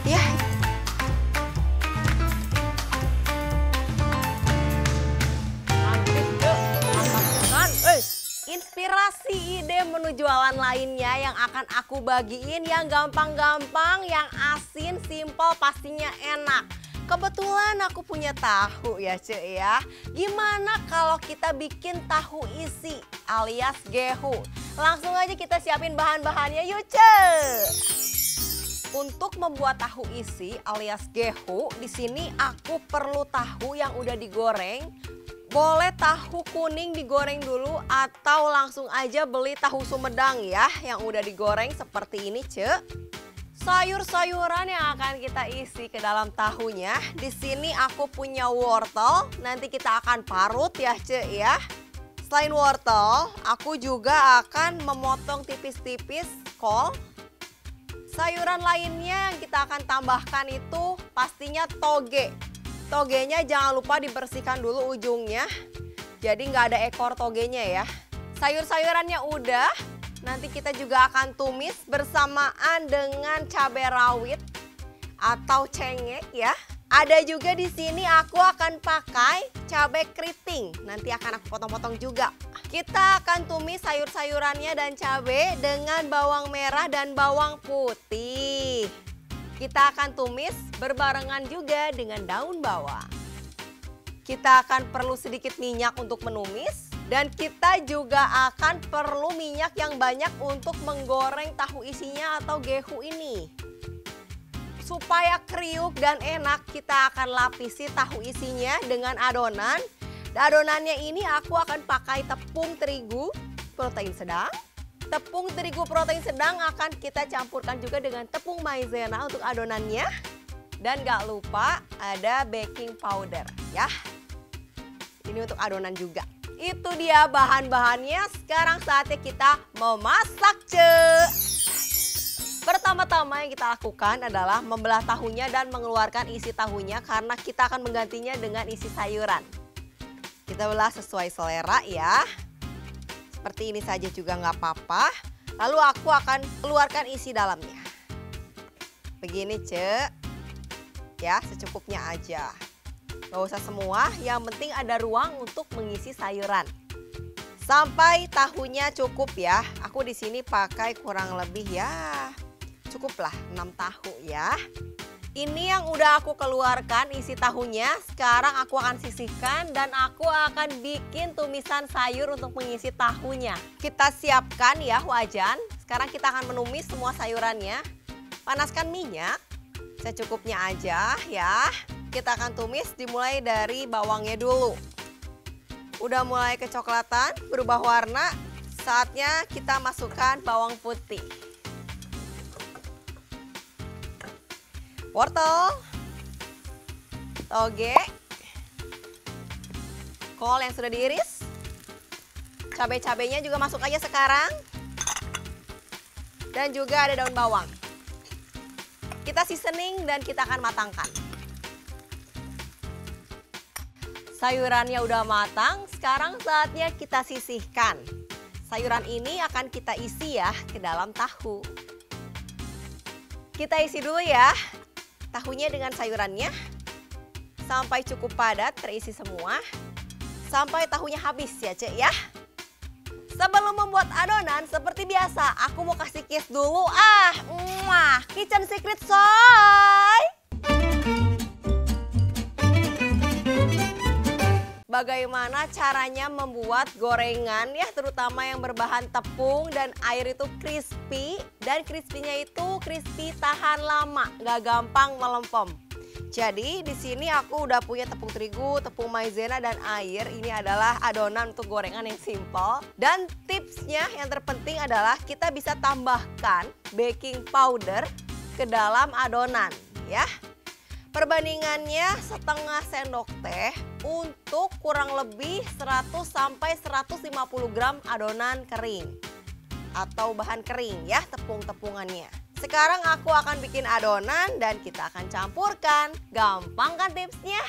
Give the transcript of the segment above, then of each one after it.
Ya. Mantap, Cek. Mantap. Inspirasi ide menu jualan lainnya yang akan aku bagiin yang gampang-gampang, yang asin, simpel, pastinya enak. Kebetulan aku punya tahu ya Cek ya. Gimana kalau kita bikin tahu isi alias gehu? Langsung aja kita siapin bahan-bahannya yuk Cek. Untuk membuat tahu isi alias gehu, di sini aku perlu tahu yang udah digoreng. Boleh tahu kuning digoreng dulu atau langsung aja beli tahu Sumedang ya yang udah digoreng seperti ini Cek. Sayur-sayuran yang akan kita isi ke dalam tahunya. Di sini aku punya wortel, nanti kita akan parut ya Cek ya. Selain wortel, aku juga akan memotong tipis-tipis kol. Sayuran lainnya yang kita akan tambahkan itu pastinya toge. Togenya jangan lupa dibersihkan dulu ujungnya. Jadi nggak ada ekor togenya ya. Sayur-sayurannya udah. Nanti kita juga akan tumis bersamaan dengan cabai rawit atau cengek ya. Ada juga di sini aku akan pakai cabai keriting. Nanti akan aku potong-potong juga. Kita akan tumis sayur-sayurannya dan cabai dengan bawang merah dan bawang putih. Kita akan tumis berbarengan juga dengan daun bawang. Kita akan perlu sedikit minyak untuk menumis. Dan kita juga akan perlu minyak yang banyak untuk menggoreng tahu isinya atau gehu ini. Supaya kriuk dan enak, kita akan lapisi tahu isinya dengan adonan. Adonannya ini aku akan pakai tepung terigu protein sedang. Tepung terigu protein sedang akan kita campurkan juga dengan tepung maizena untuk adonannya. Dan gak lupa ada baking powder ya. Ini untuk adonan juga. Itu dia bahan-bahannya. Sekarang saatnya kita memasak Cek. Pertama-tama yang kita lakukan adalah membelah tahunya dan mengeluarkan isi tahunya karena kita akan menggantinya dengan isi sayuran. Kita belah sesuai selera ya. Seperti ini saja juga nggak apa-apa. Lalu aku akan keluarkan isi dalamnya. Begini Cek. Ya, secukupnya aja. Gak usah semua, yang penting ada ruang untuk mengisi sayuran. Sampai tahunya cukup ya. Aku di sini pakai kurang lebih ya cukuplah 6 tahu ya. Ini yang udah aku keluarkan isi tahunya. Sekarang aku akan sisihkan dan aku akan bikin tumisan sayur untuk mengisi tahunya. Kita siapkan ya wajan. Sekarang kita akan menumis semua sayurannya. Panaskan minyak secukupnya aja ya. Kita akan tumis dimulai dari bawangnya dulu. Udah mulai kecoklatan, berubah warna. Saatnya kita masukkan bawang putih. Wortel. Toge. Kol yang sudah diiris. Cabai-cabainya juga masuk aja sekarang. Dan juga ada daun bawang. Kita seasoning dan kita akan matangkan. Sayurannya udah matang, sekarang saatnya kita sisihkan. Sayuran ini akan kita isi ya ke dalam tahu. Kita isi dulu ya tahunya dengan sayurannya. Sampai cukup padat terisi semua. Sampai tahunya habis ya Cek ya. Sebelum membuat adonan seperti biasa, aku mau kasih kiss dulu. Kitchen secret soy. Bagaimana caranya membuat gorengan ya, terutama yang berbahan tepung dan air itu crispy. Dan crispy-nya itu crispy tahan lama, nggak gampang melempem. Jadi di sini aku udah punya tepung terigu, tepung maizena dan air. Ini adalah adonan untuk gorengan yang simple. Dan tipsnya yang terpenting adalah kita bisa tambahkan baking powder ke dalam adonan ya. Perbandingannya setengah sendok teh untuk kurang lebih 100 sampai 150 gram adonan kering atau bahan kering ya, tepung-tepungannya. Sekarang aku akan bikin adonan dan kita akan campurkan. Gampang kan tipsnya?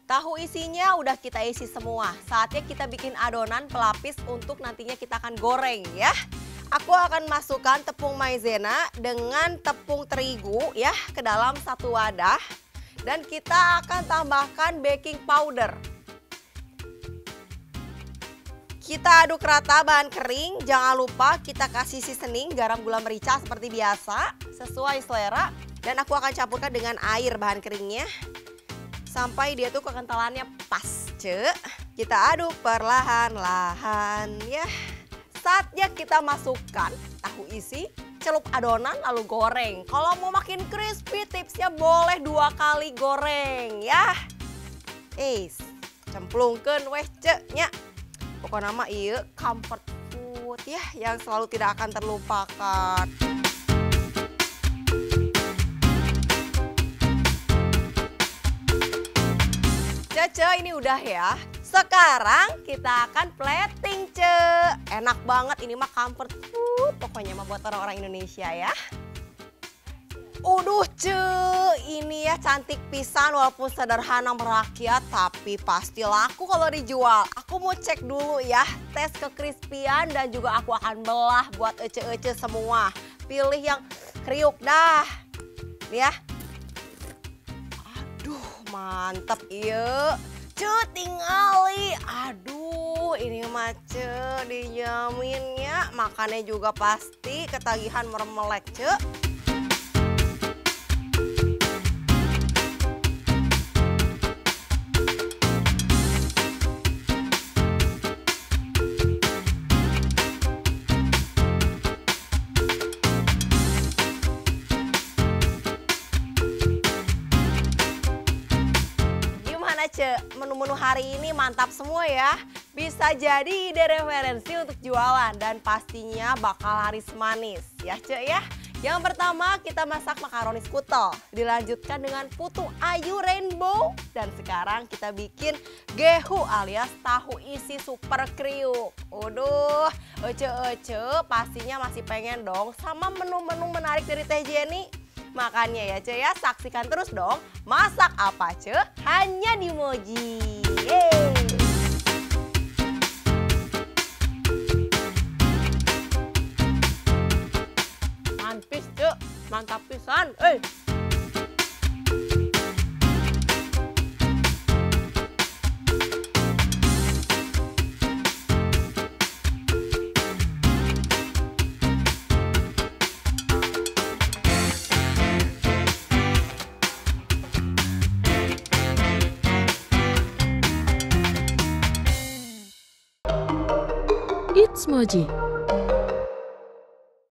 Tahu isinya udah kita isi semua. Saatnya kita bikin adonan pelapis untuk nantinya kita akan goreng ya. Aku akan masukkan tepung maizena dengan tepung terigu ya ke dalam satu wadah. Dan kita akan tambahkan baking powder. Kita aduk rata bahan kering, jangan lupa kita kasih seasoning garam gula merica seperti biasa sesuai selera. Dan aku akan campurkan dengan air bahan keringnya sampai dia tuh kekentalannya pas, Kita aduk perlahan-lahan ya. Saatnya kita masukkan tahu isi, celup adonan lalu goreng. Kalau mau makin crispy tipsnya boleh 2 kali goreng ya. Cemplungkeun weh nya. Pokoknya mah ieu comfort food ya yang selalu tidak akan terlupakan. Ini udah ya. Sekarang kita akan plating, Enak banget, ini mah comfort food. Pokoknya mah buat orang-orang Indonesia ya. Ini ya cantik pisan walaupun sederhana merakyat. Tapi pasti laku kalau dijual. Aku mau cek dulu ya, tes kekrispian dan juga aku akan belah buat ece-ece semua. Pilih yang kriuk dah. Nih ya. Aduh, mantep iya. Tingali, aduh ini mah dijamin ya, makannya juga pasti ketagihan meremelek Menu-menu hari ini mantap semua ya. Bisa jadi ide referensi untuk jualan dan pastinya bakal laris manis ya ya. Yang pertama kita masak makaroni skutel, dilanjutkan dengan putu ayu rainbow, dan sekarang kita bikin gehu alias tahu isi super kriuk. Ece-ece pastinya masih pengen dong sama menu-menu menarik dari Teh Jenny. Makanya ya saksikan terus dong Masak Apa hanya di Moji. Yeay. Mantis mantap pisan. It's Moji.